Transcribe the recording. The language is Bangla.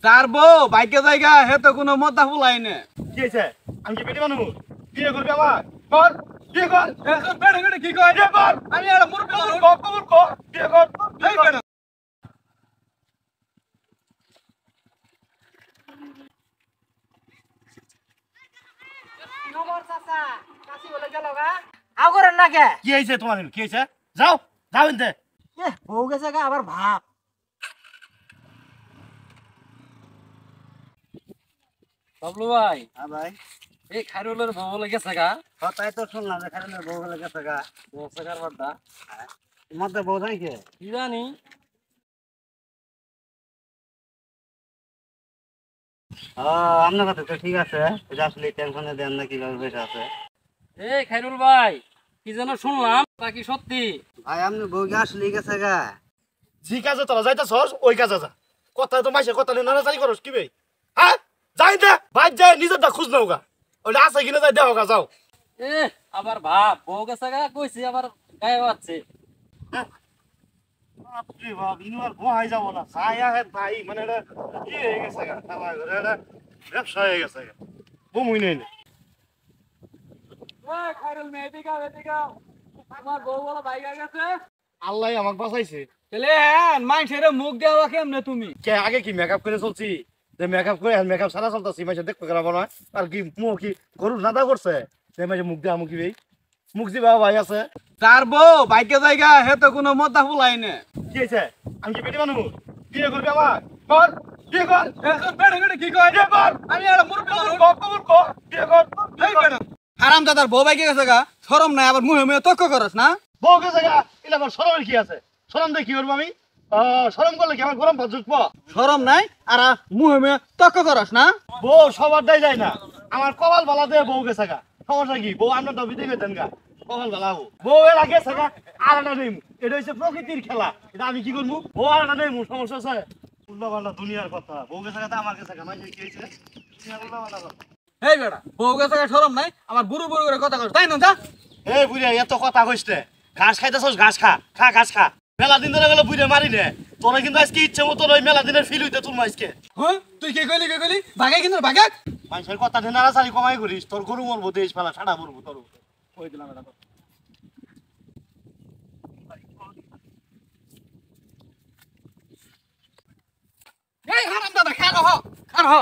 তার বউ বাইকে জায়গা হে তো কোনো মতা ফুলাই নে কি হয়েছে? আমি কি বেটি মানুষ? বিয়ে করবি আমার? কর, বিয়ে কর। বেড়ে বেড়ে কি কয় বিয়ে কর। আমি একটা মুরব্বি মানুষ। কবুল কর, বিয়ে কর, বিয়ে এই কর। বেটা নমর চাচা কাশি বলে গেল গা আও করেন না কে কি হয়েছে তোমার? কি হয়েছে? যাও, যাও এনতে। এ বউ গেছে গা আবার ভাব বাবলু ভাই হ্যাঁ ভাই, এই খাইরুলের বউ বলে গেছে গা তাই তো শুনলাম যে খালি বউ গেলে গেছে গা। বসে কারবারটা মধ্যে বউ নাই কে? কি জানি আপনার কথা তো ঠিক আছে, এটা আসলে টেনশনে দেন না কিভাবে বেঁচে আছে। এই খাইরুল ভাই কি যেন শুনলাম তা কি সত্যি? ভাই আপনি বউকে আসলে গেছে গা। জি কাজে তোরা যাইতেছস ওই কাজে যা। কথা তো মাইসে কথা নিয়ে নাড়াচাড়ি করস কি বে? হ্যাঁ, যাই দে, ভাই যাই নিজেরটা খুঁজ নাও গা। ওইটা আছে কিনা যাই দেও গা, যাও। এ আবার ভাব বউ গেছে গা কইছি আবার গায়ে আছে বাপরে বাপ, ইনু আর গোহাই যাব না। ছায়া হে ভাই, মানে এটা কি হয়ে গেছে গা? আমার ঘরে এটা ব্যবসা হয়ে গেছে গা। বমুই নেই না। এই খাইরুল মেয়েদিকা মেয়েদিকা তোমার বউ বলা বাইকা গেছে আল্লাহ আমাকে বাঁচাইছে। তাহলে হ্যাঁ মানুষের মুখ দেওয়া কেমনে তুমি? কে আগে কি মেকআপ করে চলছি, যে মেকআপ করে মেকআপ সারা চলতেছি মাঝে দেখতে খারাপ না। আর কি মুখ কি গরু নাদা করছে যে মাঝে মুখ দেওয়া মুখি ভাই, মুখ দিবা ভাই আছে। তার বউ বাইকে জায়গা হে তো কোনো মতা ফুলাই নে কি হয়েছে? আমি কি বেটি মানুষ? বিয়ে করবি আমার? কর, বিয়ে কর। বেড়ে বেড়ে কি কয় বিয়ে কর। আমি একটা মুরব্বি কবুল মানুষ। কর, কবুল কর, বিয়ে কর, বিয়ে কর। হারাম দাদার বউ বাইকে গেছে গা শরম নাই আবার মুহে মুহে তক্ক করস না? বউ গেছে গা, এটা আমার শরমের কি আছে? শরম দিয়ে কি করবো আমি? শরম করলে কি আমার গরম ভাত জুটবো? শরম নাই আর মুহে মুহে তক্ক করস না? বউ সবার দায় যায় না, আমার কপাল বালা দিয়ে বউ গেছে গা। সমস্যা কি? বউ আপনার দাবি দিয়ে গেছেন গা, কপাল বালা হবো। বউ এর আগে গেছে গা, আর একটা নেই। এটা হচ্ছে প্রকৃতির খেলা, এটা আমি কি করবো? বউ আর একটা নেই, সমস্যা আছে। উল্টা পাল্টা দুনিয়ার কথা, বউ গেছে গা আমার গেছে গা, মাইছে কি হয়েছে? দুনিয়ার উল্টা পাল্টা কথা। এই বেটা বউ গেছে গা শরম নাই আমার বুড়ো বুড়ো করে কথা কস তাই না? যা এই বুড়িয়া এত কথা কইছে, ঘাস খাইতেছস, ঘাস খা, খা ঘাস খা। মেলা দিন ধরে গেলে বুড়িয়া মারি নে, তোরা কিন্তু আজকে ইচ্ছে মতো ওই মেলা দিনের ফিল হইতে তুলমা আজকে। হ্যাঁ তুই কি কইলি ভাগাই কিন্তু ভাগাক মানুষের কথা নাড়াচাড়ি কমাই করিস, তোর গরু মরবো, দেশ ফেলা ছাড়া মরবো তোর। কই দিলাম এটা এই হারাম দাদা খার হ